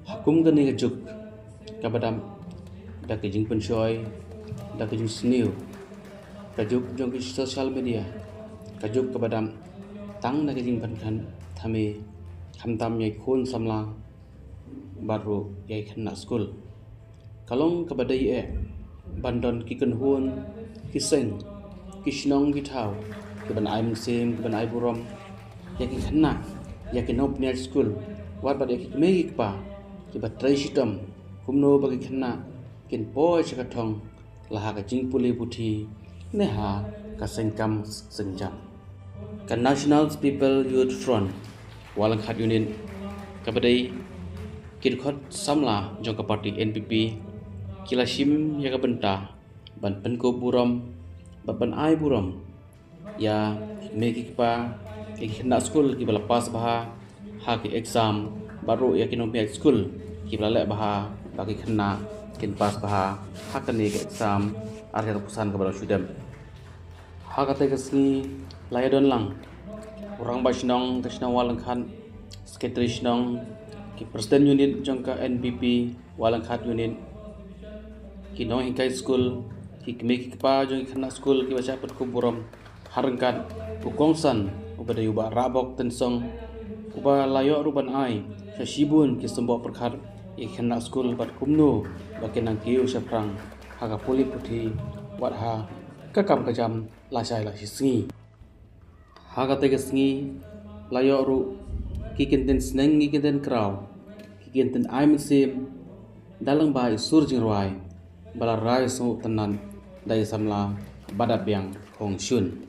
Hakum kan ni kejuk kabadam dak kejing pensoy dak kejing seniu kajuk jong ke social media kajuk kabadam tang dak kejing pankan thame khamtam yai khun samla baru yai khanna school kalong kabadai bandon ki kan hun ki seng ki shnong ki thau ki ban ai sem ki ban ai burom ya ki khanna ya ki nop near school wat bad ki me ki pa ki bat trai sitam kumno bagi khanna kin po chakathong laha ka jing puli puthi neha ka sengkam sengjam ka National People Youth Front walang khat union kabadai kin khot samla jong ka party NPP kilashim ya ka benta ban penko buram ban ai buram ya me ki pa ki khanna school ki bala pass baha ha ki exam baru ya kinom pe school ki bala le baha bagi khanna kin pass baha hakani ke exam arya pusan ke bala student hakate ke sni layadon lang orang basnong tasna walang khan secretary nong ki president unit jongka NPP walang khat unit ki nong hingkai school ki kme ki pa jong khanna school ki baca pat kuburam harangkan ukongsan ubada yuba rabok tensong uba layo ruban ai sibun ki sembo perkhat i khanna school bat kumnu bakenang kiu saprang haga puli puthi wat ha kakam kajam lasai la singi haga te singi layo ru ki kenten sneng ki kenten kraw ki kenten ai sim dalang bai surjing roi bala rai so tanan dai samla badabyang hong shun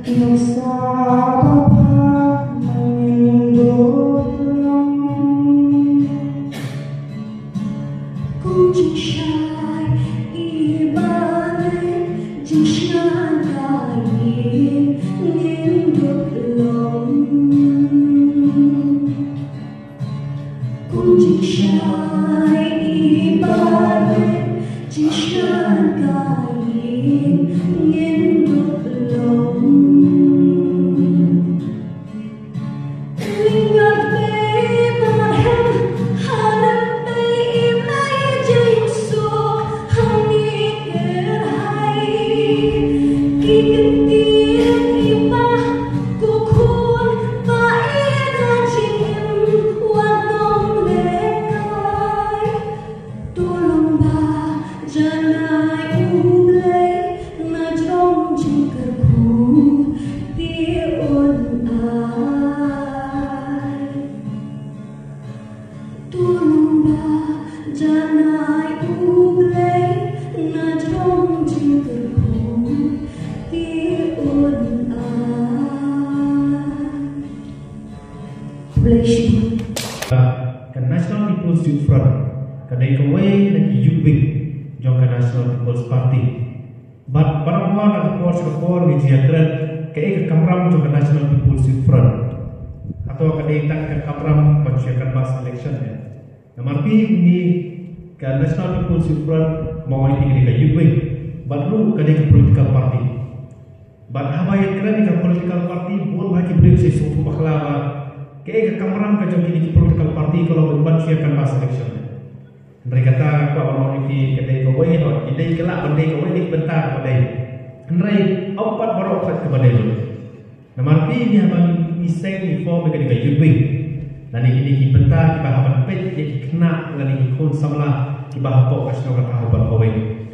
Yang sabar menunduk population. The National People's Youth Front kadai kawai naki Youthwing jong ka National People's Party. But barang nak kor wijiakran ke kamram jong ka National People's Youth Front atau kadai tak ke kamram masyarakat bas election ya. Nomor ni ka National People's Youth Front mau ini kadai Youthwing. But lu kadai ka political party. But habayat kran ka political party bon bagi beri sesuatu bakla ke kamram ka jong ki political party kalau masyarakat bas election. Mereka kata apa orang ini kedai kawai atau kedai kelak bandai kawai ni bentar bandai. Mereka empat baru kat ke bandai tu. Nama ni abang miseng ni form kedai kawai Youthwing. Dan ini ki bentar kita haban pet jadi kena dan ini kon samla kita hapok kasih orang haban kawai.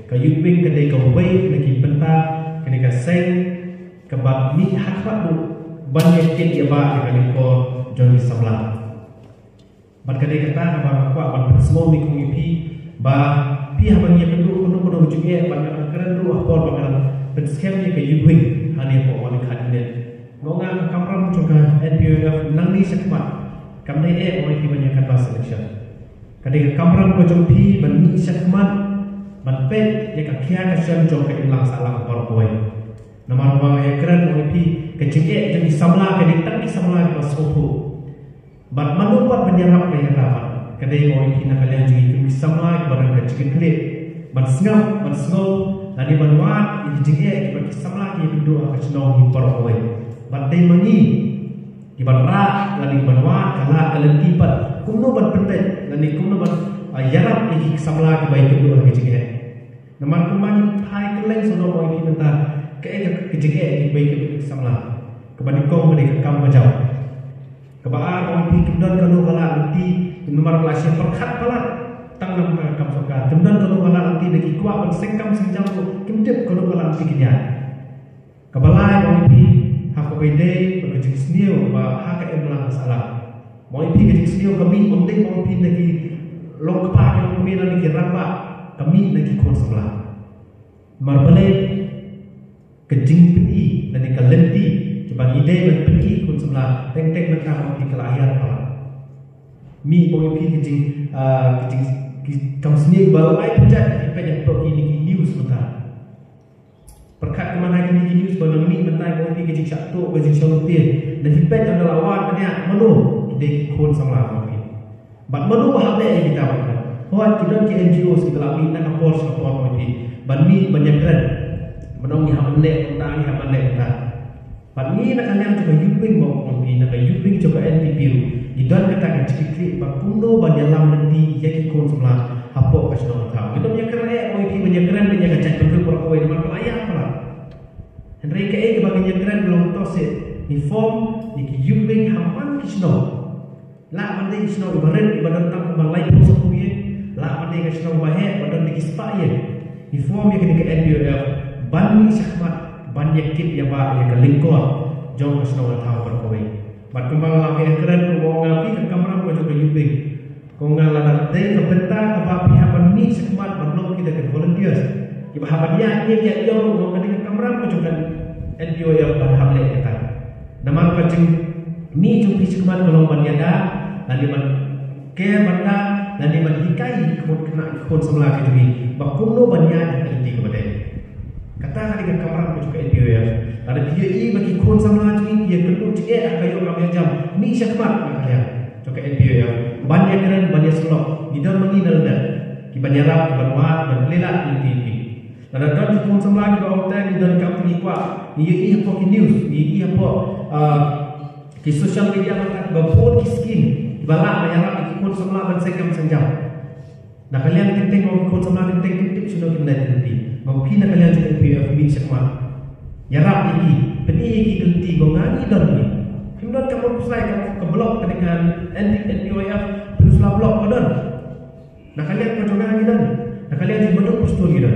Ke Youthwing kedai kawai lagi bentar kedai kaseng kebab ni hakbat tu banyak kit ya ba kedai ko joni samla. Berkadai kata abang aku abang semua ni kong ipi bah pihak abang yang penduduk kono juga abang keren dulu apa abang berskemnya ke Youthwing hani apa orang kabinet ngongang kamram juga NPOF nang ni sekmat kamne orang banyak kata selection kadai kamram ko jompi ban ni sekmat ban pet ya ka kia ka siam jong ka ilang salah par boy nama abang ya keren orang ipi ke jenge jadi samla kadai tak ki samla ke sopo. Bat manu buat menyerap kaya kata kadai mau ikina kalian jadi kami sama kepada kecil kecil bat sengap bat sengau nanti manuat ini jadi kita sama lagi berdua kecenong himpar away bat day mani ibat rak nanti manuat kalah kalian tibat kumno bat pendek nanti kumno bat yarap ini sama lagi baik berdua kecil nama kumani hai kalian sudah mau ikina bentar kaya kecil ini baik sama lagi kepada kau mereka kamu macam kebaan orang pi kemudian kalau nanti nomor kelasnya perkat pala tangan kam soka kemudian kalau nanti lagi kuat bersengkam senjam tu kemudian kalau nanti kinya kebalai orang pi hak bede berkecil senior bah hak yang belang salah mau pi kecil senior kami penting mau pi lagi long kepak kami lagi ramba kami lagi kon sebelah marbale kejing pi dan kalenti bagi ide berpergi kun sebelah tek-tek mentah di kelahiran apa mi boy pi kecing kam sendiri baru ai pejat pejat pergi ni news mentah perkat kemana ni news baru mi mentah boy pi kecing satu kecing solutin dan pejat ada lawan banyak menu di kun sama pi bat menu bahab le kita buat kita ke NGO segala mi nak apor support boy pi ban mi banyak keren menong ni hamen le mentah ni hamen le mentah. Pagi nak kalian juga Youthwing mau mungkin nak Youthwing juga NPP idan kata kecil bakundo banyalam nanti jadi kon sebelah hapok kasih orang tahu kita punya keren mungkin banyak keren banyak kacang penduduk berkawin dengan pelayar pula mereka bagian keren belum tosit ni form ni Youthwing hampan kisno lah mandi kisno ibarat tak balai pusat punya lah mandi kisno bahe badan di kispa ye ni form yang ke NPOF bani sakmat banyak kit ya ba ya kelingkor jong kesno tahu berkawin bat kembang lagi keren wong ngapi ke kamera ko juga Youthwing ko ngala dei ke bentar ke ba pihak ni sekmat belum kita ke volunteers iba habadia dia jong ko ke kamera ko juga NPO yang ban hamle kata nama kacing ni jong sekmat kalau banyada nanti man ke banda nanti man hikai ko kena kon sebelah ke jadi bakuno banyak nanti kepada kata kali kamera ko juga NPO ya ada dia ini bagi kon sama lagi dia kedua dia kayu kami jam ni syakmat kalian juga NPO ya banyak keren banyak selok di dalam ini dah di banyak rap berbuat dan lelat di TV dan ada kon sama lagi bawa tadi dan kami kuat ini apa news ini apa di sosial media mereka berbuat skin balak banyak rap di kon sama lagi sekam senjam nah kalian tentang kon sama lagi tentang sudah kena nanti mau pina kalian juga NPO min syakmat yarap iki peni iki genti gongani dan ni kemudian kamu selesai ke blok dengan NPOF berusaha blok modern nak kalian mencoba lagi dan nak kalian jadi bentuk postur gitu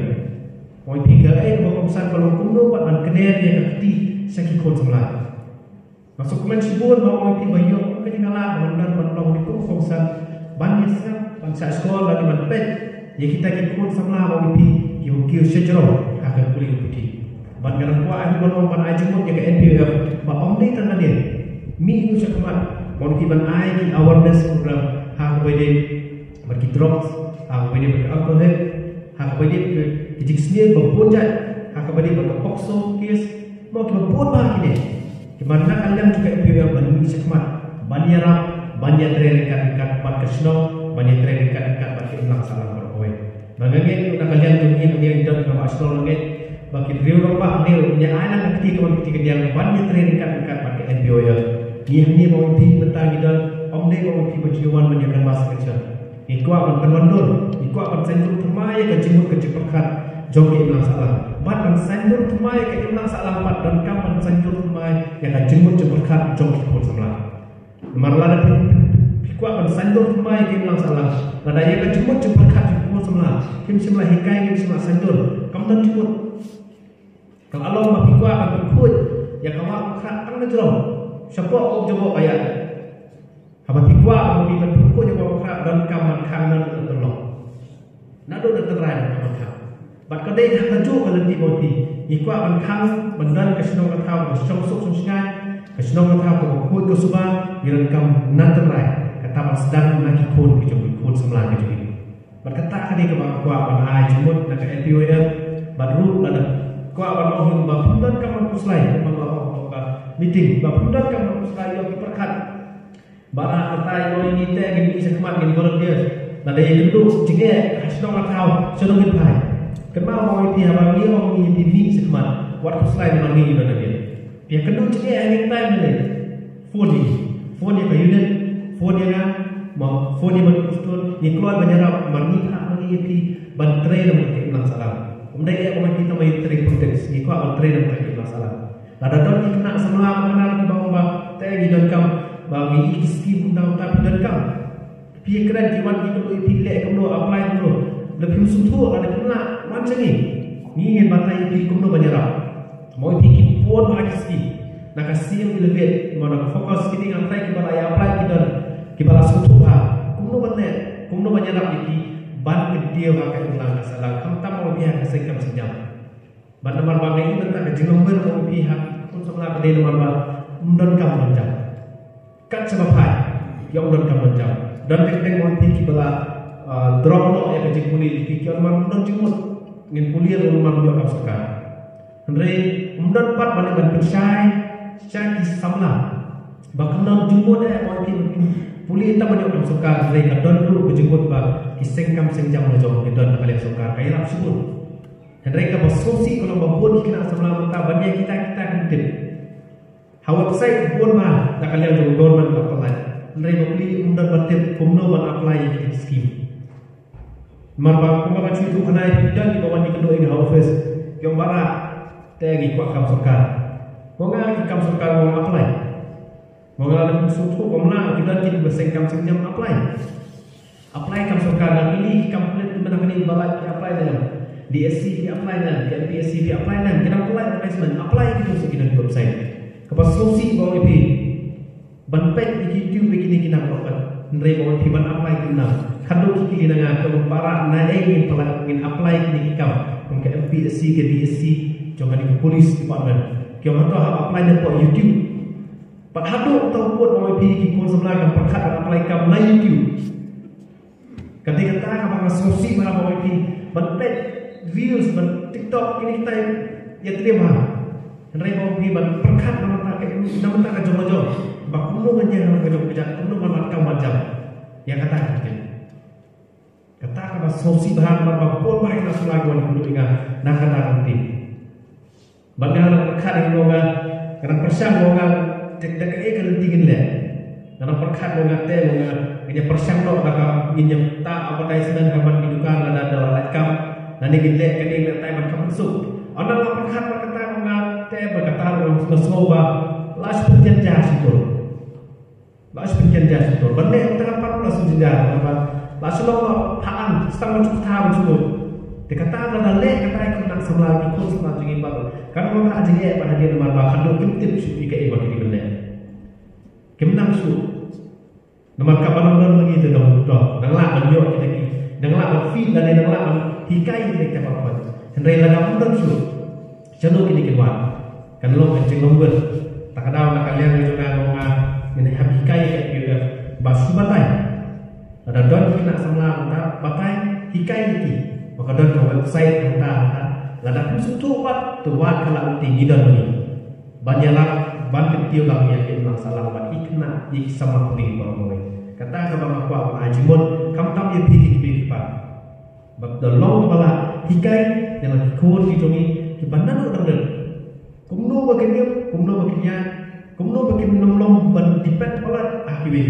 mau tiga mau besar kalau kuno buat dan kena dia keti sakit kon sebelah masuk komen sibuk mau tiba yo kena kalah dan blok itu fungsi banyak sangat bangsa sekolah lagi manpet ya kita kon sebelah mau pi yo kio sejero akan kulit putih Bangaran kuat aku kalau pan aja pun jaga NPOF, bapak mesti tangan dia. Minggu sekemat mon ki ban ai ki awareness program ha ko de bagi drugs ha ko de bagi alcohol ha ko de ki jiksnie bapun jat ha ko de bagi pokso case mo ki bapun ba ki de ki mana kalian juga ibu ban ni sekmat banyara banyak training kan ban kasno banyak training kan ban ki ulang salah berkowe bangage una kalian dunia dia dan nama asno nge bagi beliau rumah ni punya anak ketika ketika dia banyak training kan pakai NPO ya ni mau pi betang dan om ni mau pi berjuang menjaga masa kecil iku akan penwandul iku akan sendur temai ke jimut ke ciperkat jogi ulang salah bat akan sendur temai ke ulang salah bat dan kapan sendur temai yang akan jimut ciperkat jogi pun semlah marlada iku akan sendur temai ke ulang salah nada yang akan jimut ciperkat pun semlah kim semlah hikai kim semlah sendur kamu dan jimut kalau Allah mahu akan berkut, ya kamu akan tang jerom. Siapa kau jawab ayat? Kamu pikwa mahu berkut yang kamu akan dan kamu kangen terlong. Nado terang kamu kau. Bat kadai dah kerja kalau di boti. Iku akan kang bendan kesenong kau kesenong sok sungai, kesenong kau berkut ke subah, yang kamu nanterai. Kata sedang nak ikut ikut semula ikut. Berkata kini kamu akan ajimut nak NPO baru ada. Kau akan mohon bapundan kamu puslai, memang meeting bapundan kamu puslai yang diperkat. Barang kata yang ini teh gini sekmat gini volunteer. Nada yang kedua jika hasilnya kau sudah berpai. Kenapa mau pihak bagi orang ini TV sekmat? Waktu puslai memang ini mana dia? Pihak kedua jika yang time ni phone ni unit, phone ni kan, mau phone ni berkustur, ni keluar menyerap mani hak mani pi bantai dan mungkin salam. Kemudian ia orang kita main trade protect, ni kau akan trade dan trade masalah. Lada don kita nak semua mengenal di bawah tegi dan kam bagi skim undang tapi dan kam. Pihak keren jiwan kita tu pilih kamu apply dulu. Lebih suatu ada kena macam ni. Ni yang batai pilih kamu banyak. Mau pikir pun macam skim. Nak kasih yang lebih mana fokus kita dengan try kita apply kita suatu ha. Kamu banyak lagi. Ban dia akan ulang salah kamu tak mau pihak kesekam sejam ban nomor bang ini tentang jengomber mau pihak pun sebelah kedai nomor bang undon kamu menjam kat sebab hai yang undon kamu menjam dan kedai mau pihak bela drop lo yang kecil puli fikir orang undon jemut ingin puli rumah dia kamu suka Henry undon pat balik ban persai caki samla bahkan undon jemut mau pihak puli tak banyak kamu suka Henry kadon dulu berjemput bang kisengkam sengjam lojong itu adalah kalian suka kaya nak sebut dan mereka bersosi kalau membuat kita sebelah mata banyak kita hidup hawa website pun mah nak kalian juga government apply mereka beli undang batin kumno ban apply yang scheme marba kumara cuy tu kena dan di bawah di kedua ini office yang bara tegi kuat kamu suka monga kamu suka mau apply monga ada suatu komna kita tidak bersengkam sengjam apply kamu suka dan ini kamu benar ini balak apply dalam DSC apply dan PSC apply dan kita apply itu sekitar di website kepas solusi bawa IP banpek di YouTube begini kita dapat nilai bawa IP ban apply kita kalau kita dengan para naik ingin apply ini kita ke PSC ke DSC jangan di police department kita tahu apply dan buat YouTube pak hadu tahu buat bawa IP kita sebelah kan perkat apply kamu na YouTube ketika kita akan mengasosiasi mana bawa ini bentuk views bentuk TikTok ini kita yang terima mereka bawa ini berkat nama tak jom-jom bakumu aja nama jom-jom kamu mana kau macam yang kata mengasosiasi bahan apa pun baik nak lagi orang dulu ingat nak kata nanti bagaimana berkat yang orang karena persang orang dekat ikan tinggi le karena berkat orang teh orang ini persang dok nak minyak tak apa daya sedang kapan didukan ada dalam kam nanti kita kini nak tayar kamu masuk orang nak berkat berkata orang teh berkata orang sesuatu las penjajah itu benda yang terdapat las penjajah las lo haan setengah cukup tahun cukup dikata ada lek kata aku nak sebelah ikut sebelah jengi baru kan orang tak jengi pada dia nomor bahkan lo kentip suci ke ibu ini benda kemenang su nomor kapan nomor begitu dong denglak menjawab kita ni denglak berfeed dan denglak hikai kita apa hendai dalam pun su jauh kini keluar kan lo kencing nombor tak ada nak kalian juga ngomong ini hikai hikai iki maka don ke website kita lada pun tu wat kalau tinggi dan ni banyak ban kecil lang yang kita salah bat ikna ik sama kuning bawa kata ke bang aku ajimon kam tam ye pikir pak bab dolong bala hikai yang kod di tumi ki bandan orang den kumno baginya kumno bagin nomlong ban dipet bala akibe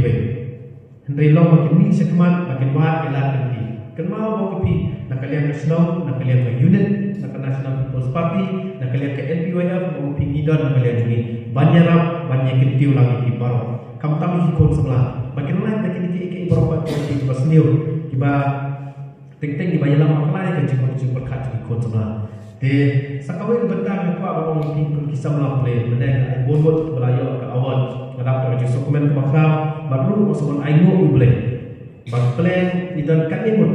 Henry long makin ni sekman makin wat kelar nanti. Kenal mau pi nak kalian ke Snow, nak kalian ke unit, nak ke National People's Party, nak kalian ke NPYF, mau pi ngidon nak kalian ni. Banyak kentiu lagi di baru. Kamu tahu ikut sebelah. Makin lain makin iki berobat politik bas new. Kiba ting kiba yalam maklai ke jikon berkat ikut sebelah. De sakawin bentang apa orang tinggal kisah melampau meneng bonbon belayo ke awal ngadap ke dokumen ke bakal baru masukkan aingo boleh bak plan idan kanimut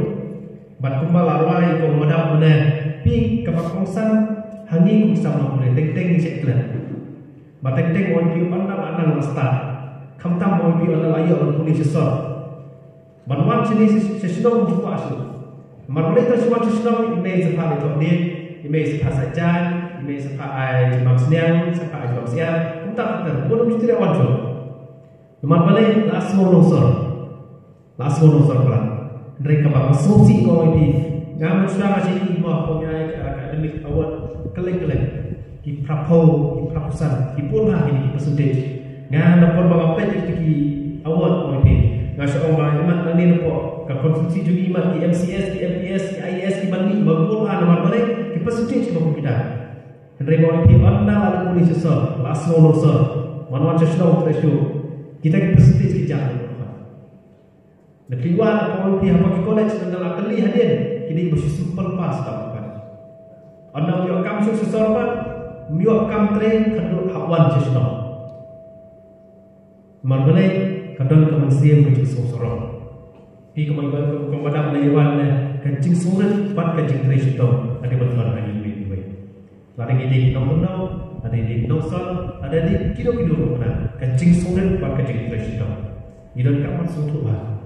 bak kumbal arwai ko madap meneng pi ke bakongsan hangi kisah melampau ting ni seklan bak ting on ki pandang anang masta kamtam on ki ala ayo on pulis sesor banwan sini sesidong jua asu marmai to suatu sesidong ime sepah itu ni ime sepah sajan ime sepah ai jumam seniang sepah ai jumam siang entah belum mesti awan jo Nomor balik last monosor pelan. Mereka bawa solusi kau ini. Ngamun sudah macam ini mau punya akademik award keleng di prapusan di punah ini percentage. Ngamun dapat bawa pet di award kau ini. Ngasih orang iman ini nampak konsumsi juga iman di MCS, di MPS, di IAS, di mandi berpunah nomor balik di percentage kau kita. Mereka ini anda lalu polisi sesor last monosor. Manuan sesuatu threshold. Kita percentage kita nak keluar apa pihak bagi college dan dalam kali hadir ini bersih simple pass tak kan anda miok kam sesorban miok kam train kadul hawan sesno margale kadul kemensian bersih sorong pi kemadam lewan kencing surat pat kencing train itu ada betul ada ini lari ini nomor ada di nosal, ada di kilo mana kencing surat buat kencing presiden. Ini kamar suatu bah.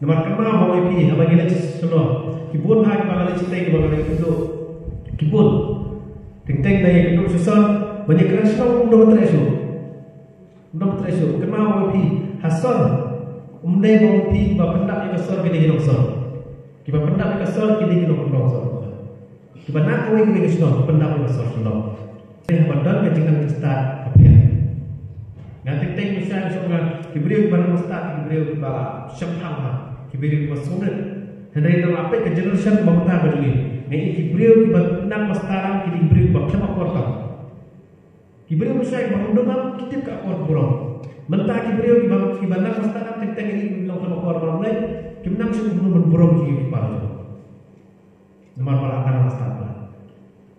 Nomor kemana mau ipi? Apa gila semua? Kibun hak bagaimana cinta bagaimana itu? Kibun, tentang daya hidup susah. Banyak kerana semua umur teresu. Kemana mau ipi? Hasil, umday mau ipi bapendak yang besar kini hidup besar. Kiba pendak yang besar kini hidup besar. Kiba nak kau yang besar pendak yang besar semua. Badan kecingan start apa? Nanti teng misalnya soalnya kiberiu baru start kiberiu bala syamham kiberiu masunet. Hendak itu apa ke generation bangsa berdiri. Ini kiberiu nak mastaran kiberiu berkema kortam. Kiberiu misalnya bangun kita ke akor burung. Mentah kiberiu nak mastaran teng ini bilang sama kortam lain. Kiberiu sudah burung kiberiu baru. Nomor akan mastaran.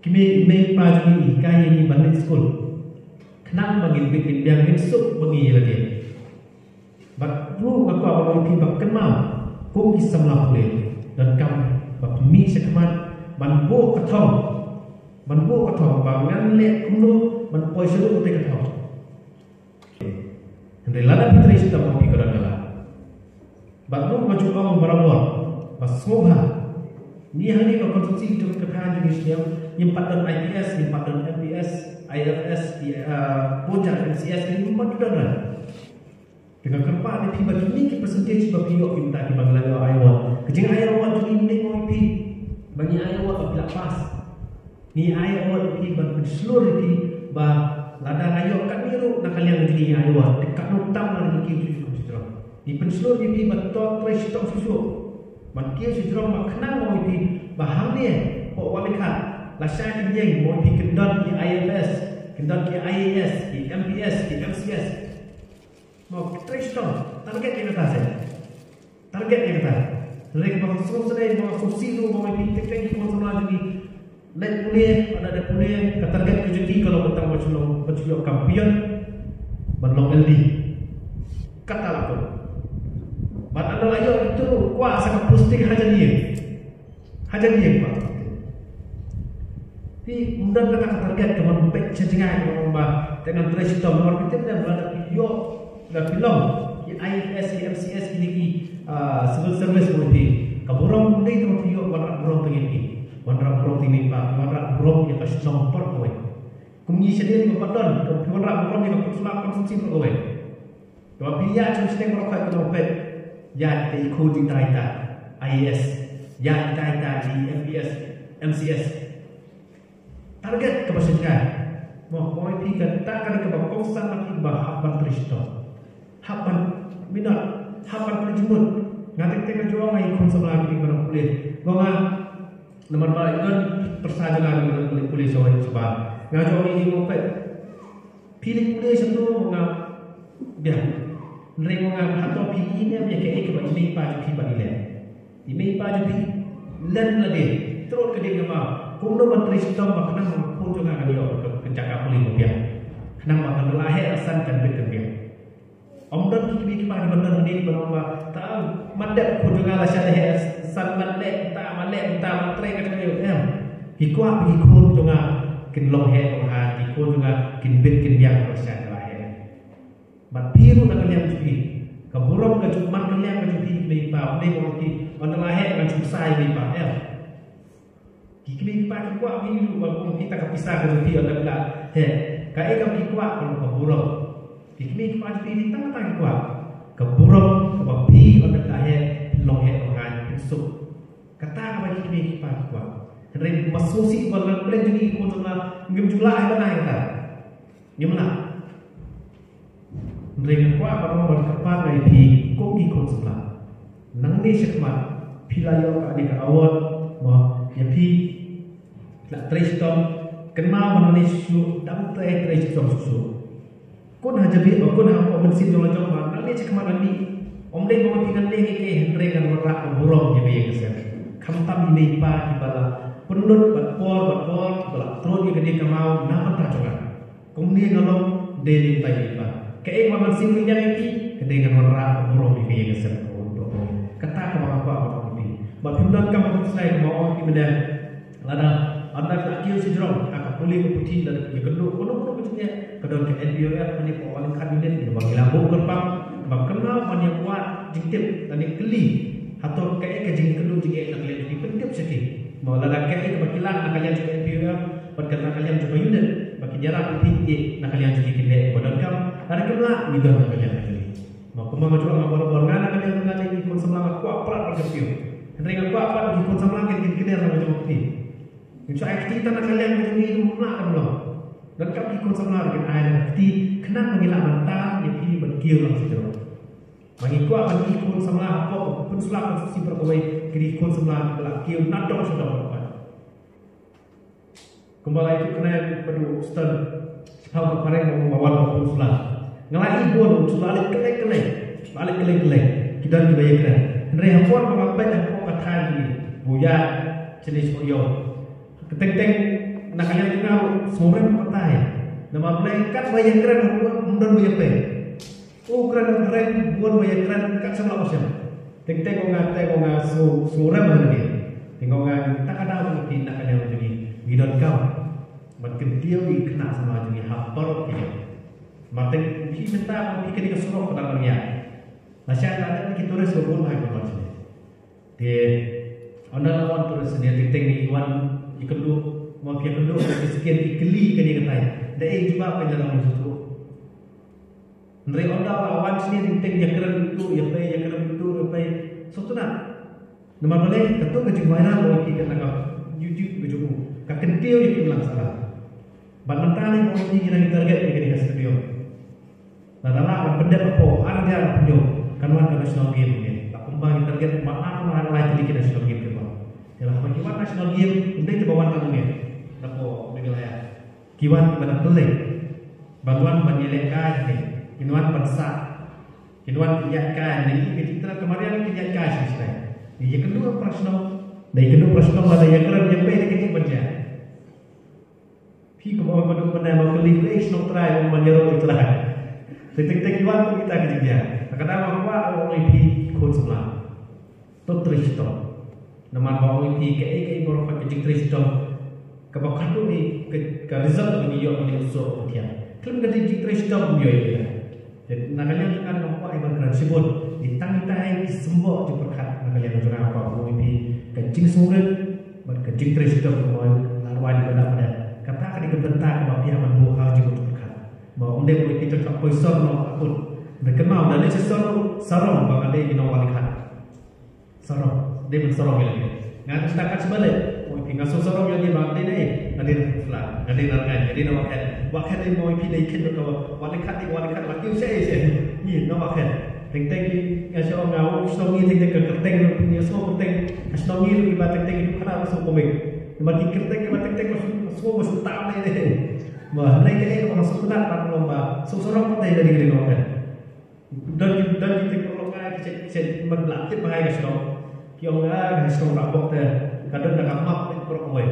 Kami pagi ikai ini balik school. Kenapa bikin biang insuk bengi lagi? Bak lu aku awal ini bak kenal. Kau kisah melakukan dan kamu bak mi sekaman banbu ketong bangan lek kumlu banpoi seluruh utai ketong. Hendak lada fitri sudah mau pikir adalah. Bak lu maju awal berawal bak semua. Ni hari kau konsumsi itu kekahan jenis yang padan IPS, yang padan MPS, IFS, puncak MCS ini memang sudah ada. Dengan kerpa ni bagi ni ke percentage bagi yo kita di Bangladesh Iowa. Kejeng Iowa tu ni mau pi bagi Iowa bila pas. Ni Iowa pi bagi seluruh pi ba lada ayo kan miru nak kalian jadi Iowa dekat nutam lagi ki tu. Di penseluruh pi betul trace tok susu. Makia sejauh makna mau ipi bahan dia, kok walikan. Lasai yang mau ipi kendon di IFS, kendon di IAS, di MPS, di MCS. Mau trace down, target yang kata saya. Target yang kata. Mereka mau selesai, mau sosial, mau ipi teknik, mau semua jadi. Let punya, ada punya. Target kejadi kalau kita mau menculok kampion, berlong LD. Kata aku. Mat anda ayo itu kuasa posting haja dia pak. Di undang kata target teman baik sejengai orang dengan trace itu nomor kita dan berada video dan film di IFS, MCS ini civil service mesti Kaburong ni terus yo warna burong tengi warna burong tini pa warna burong yang kasih nombor kowe. Kumni sedih ko padon ko warna burong yang sulap konsumsi kowe. Kalau biaya cuma sedang merokok ke dompet, ya di kodi data IAS, ya data di MPS, MCS. Target kebasahan, mau pergi ke takkan ke bangsa lagi bahapan Kristo, hapan minat, hapan perjumut, ngatik tengah jual mai konsum lagi di mana kulit, gua nomor balik kan persajangan dengan kulit soal sebab ngajak ini dompet, pilih kulit satu ngap biar. Mereka atau pi ini punya kayak kebat ini paju pi bagi leh, ini paju pi len lagi terus ke dia ngapa? Kuno menteri sistem makna pun juga kali kencak kulit dia, kenapa makan lahir asan kan berkembang. Omdan kita pada benar ini berapa? Tak mandat pun juga lah saya san mandat tak menteri kan dia. Hikwa hikun juga kin long head orang hikun juga kin bit kin biang persen. But piru nak kalian cuci, keburung ke cuma kalian ke cuci lepas, ni orang ti, orang lahir kan cuci saya lepas, ya. Kini kita kuat ni dulu, walaupun kita kepisah ke cuci orang belah, kaya kami kuat kalau keburung. Kini kita cuci di tengah kuat, keburung, kebapi orang lahir, lohet orang besuk. Kata apa kini kita kuat. Henry masusi kalau kalian jadi ikut sama, ngejulak apa nak kita, gimana? Mereka kuat pada berkepat dari pi koki konsulat. Nang ni sekmat pilayo ka di awal bah ya pi la tristom kenal mengenai su dam teh tristom su. Kun haja bi kun apa mensin dolo jom nang ni sekmat ni om dei mau tinggal dei ke mereka merak burung ya bi kesan. Kam tam ni pa di bala penut batpor bala tro di gede kamau nama ta coba. Kemudian kalau dei pai pa kayak orang sini yang ini dengan orang burung di kaya kesan kata kepada apa ini bapak kamu saya mau di mana lada anda tak kira sejauh agak boleh keputi dan kedua kono betulnya kedua ke NPOF ini paling kabinet bagi lambung kerpang bang kenal banyak buat jiktif dan keli atau kayak kejing kedua jik nak lihat di pentip sikit mau lada kayak kebakilan nak kalian juga NPOF berkata kalian juga unit bagi jarak lebih nak kalian juga kelihat badan kamu hari kedua juga nak kalian lagi mau kemana juga mau baru nak kalian mengalami ikut semangat kuat pelat berkesiu mereka kuat pelat ikut semangat kita nak macam ini insya Allah kita nak kalian macam ini rumah kan belum dan kami ikut semangat dengan air kita kenapa mengilang mentah yang ini berkiu lah sejauh bagi kuat bagi ikut semangat kok pun selak konstruksi berkawai kiri ikut semangat belak kiu nadok sudah berapa kembali itu kena perlu stun tahu kemarin mau bawa pun selak ngelai pun selalu kelek kita dibayar keren rehapon mengapa yang kau katakan ini buaya jenis oyo keteng nak kalian tahu semua patai nama mereka bayar keren mundur bayar pe keren buat bayar keren kat sama macam teng kau ngat semua mana dia tengok ngat tak ada apa lagi nak kalian jadi gidon kau makin dia kena sama jadi hafal dia Martin kita minta kita suruh pada dunia. Masyarakat ada kita terus berbun hai macam ni. Dia anda lawan terus dia titik iwan ikendu mau dia kendu sekian ikeli ke dia kata. Dia juga penjalan itu. Mereka anda lawan sini titik yang keren itu, yang keren itu, suatu nak. Nama boleh ketua kecik viral kalau kita nak YouTube kejumu. Kakentiu yang kita langsung. Bantang ni mau kita target di studio. Nadalah benda apa? Ada punya kanuan national game ni. Tak kembali target mana mana lain di national game tu. Ialah kiwan national game untuk dibawa tangan ni. Nako menilai. Kiwan pada pelek. Bantuan menyelekkan ni. Kiwan bangsa. Kiwan tindakan ni. Kita kemarin tindakan sih. Yang kedua personal. Dan kedua personal ada yang kerap yang baik kita baca. Pi kau bawa benda mau beli flash no try mau menyeru itu lah. Titik-titik iwan pun kita kerja. Kadang-kadang bawa orang itu ikut sebelah. Itu Tristom. Nama bawa itu kayak orang kerja Tristom. Kebakan tu ni ke result ni yo ni usul dia. Kalau kerja Tristom yo ya. Jadi nak kalian kan bawa ibarat kerana sebut ditang-tang sembok di perkat nak kalian menjadi apa pun ini kencing surat berkencing terus itu kemudian larwani pada pada kata kan dibentak bahwa dia mampu haji untuk berkat bahwa undang boleh kita tak poisor no akut berkenal dan itu sarong bahwa dia kena walikan sarong dia bersorong lagi ngan setakat sebalik mungkin ngasih sarong yang dia bang dia nanti flat nanti nanti jadi nama wakat dia mau pilih kita kalau walikan lagi saya ni nama wakat teng-teng ngasih orang ngau stongi teng-teng kerteng punya semua teng stongi lebih banyak teng itu karena masuk komik makin kerteng teng semua masuk tahu deh wah mereka ini orang sebenarnya orang lomba seorang pun tidak dari wakat dan kita kalau ngai cek berlatih bahaya stok kiong ngai stok rapok teh kadang dah kamak itu perkoi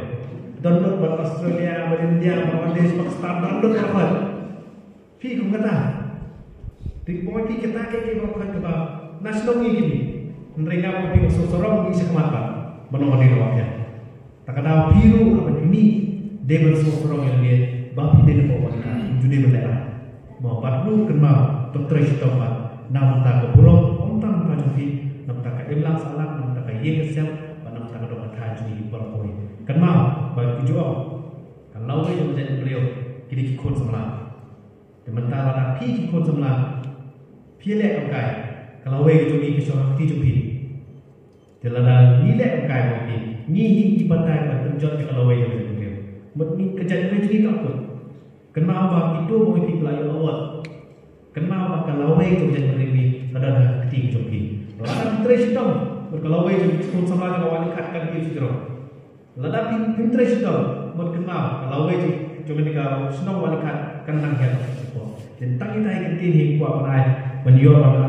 download buat Australia buat India buat Bangladesh Pakistan download apa pi kau kata di poin kita kayak orang kata nasional ini mereka mau pilih seorang bisa kemana menomor di bawahnya tak kata biru apa ini dia berseorang yang dia bapak dia bawa kita judi berdaya mau baru kenal dokter istimewa nama tak keburuk ontang kajuti nama tak kehilang salah nama tak yang kesel nama tak dokter kaji berpoin kenal bagi jual kalau dia menjadi beliau kini kikun semula sementara tapi kikun semula pilih angkai kalau we itu ni kisah hati jupi jelada pilih angkai mungkin ni dipantai bertunjuk kalau we itu beliau mungkin kejadian ini tak pun kenapa itu mungkin pelayan awal kenapa kalau we itu jadi beri ada hati jupi lalu terus dong kalau we itu kikun semula kalau wanita kan dia sudah lalu Pinterest itu berkenal kalau we cuma jika senang wanita kenang ya dan tak kita ingin tinggi kuat menaik menjual mana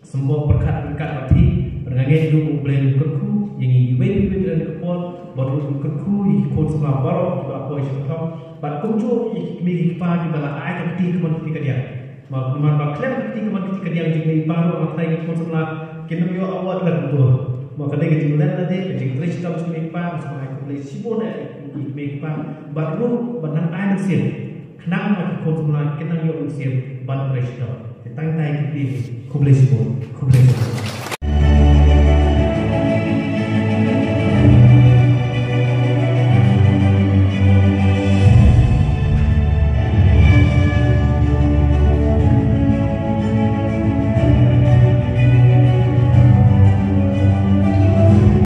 semua berkat hati bergangai hidup boleh kerku yang ini dan kepon baru kerku ikut semua baru juga apa isu kau bat kuncu ikmi kipa di bawah air ketik kemanti kerja memang baklaim ketik kemanti kerja yang jadi baru apa yang ikut semua kena yo awal lah tu maka dia kita mula nanti ketik terus kita mesti kipa semua ikut boleh sibuk ikmi kipa baru benang air mesin kenapa ikut semua kena yo mesin ban terus tăng tay cái gì không lên xuống